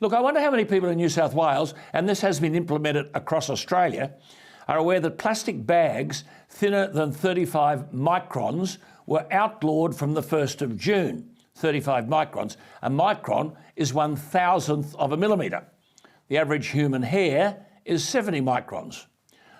Look, I wonder how many people in New South Wales, and this has been implemented across Australia, are aware that plastic bags thinner than 35 microns were outlawed from the 1st of June. 35 microns. A micron is 1,000th of a millimetre. The average human hair is 70 microns.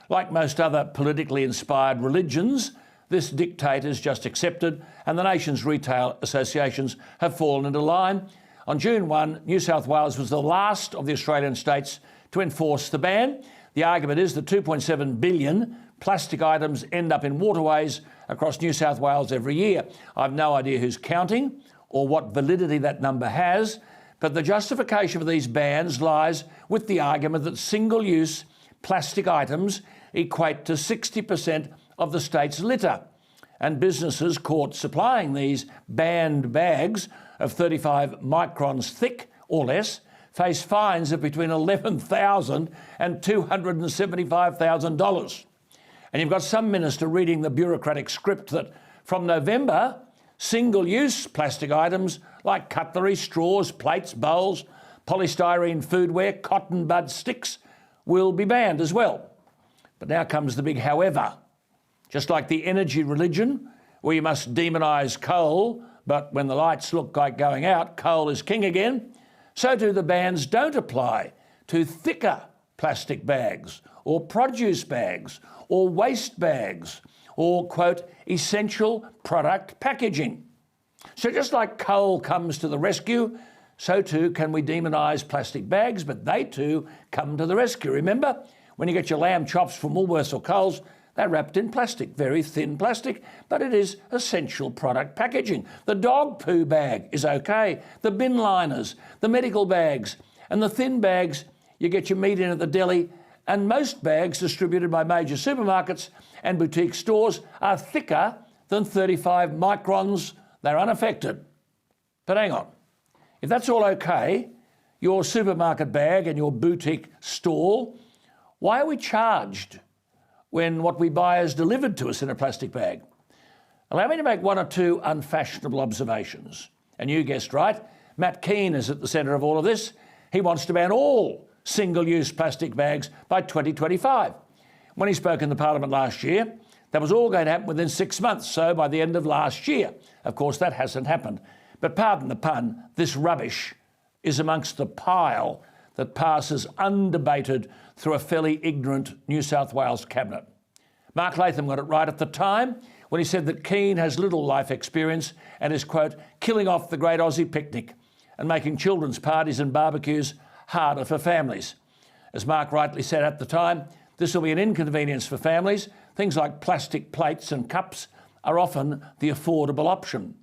Like most other politically inspired religions, this dictate is just accepted, and the nation's retail associations have fallen into line. On June 1, New South Wales was the last of the Australian states to enforce the ban. The argument is that 2.7 billion plastic items end up in waterways across New South Wales every year. I've no idea who's counting or what validity that number has, but the justification for these bans lies with the argument that single-use plastic items equate to 60% of the state's litter, and businesses caught supplying these banned bags of 35 microns thick or less face fines of between $11,000 and $275,000. And you've got some minister reading the bureaucratic script that from November, single-use plastic items like cutlery, straws, plates, bowls, polystyrene foodware, cotton bud sticks will be banned as well. But now comes the big however. Just like the energy religion, where you must demonise coal, but when the lights look like going out, coal is king again, so too the bans don't apply to thicker plastic bags or produce bags or waste bags or, quote, essential product packaging. So just like coal comes to the rescue, so too can we demonise plastic bags, but they too come to the rescue. Remember, when you get your lamb chops from Woolworths or Coles, they're wrapped in plastic, very thin plastic, but it is essential product packaging. The dog poo bag is okay, the bin liners, the medical bags, and the thin bags you get your meat in at the deli, and most bags distributed by major supermarkets and boutique stores are thicker than 35 microns. They're unaffected. But hang on, if that's all okay, your supermarket bag and your boutique stall, why are we charged when what we buy is delivered to us in a plastic bag? Allow me to make one or two unfashionable observations. And you guessed right, Matt Keane is at the centre of all of this. He wants to ban all single-use plastic bags by 2025. When he spoke in the Parliament last year, that was all going to happen within 6 months, so by the end of last year. Of course, that hasn't happened. But pardon the pun, this rubbish is amongst the pile that passes undebated through a fairly ignorant New South Wales cabinet. Mark Latham got it right at the time when he said that Keane has little life experience and is, quote, killing off the great Aussie picnic and making children's parties and barbecues harder for families. As Mark rightly said at the time, this will be an inconvenience for families. Things like plastic plates and cups are often the affordable option.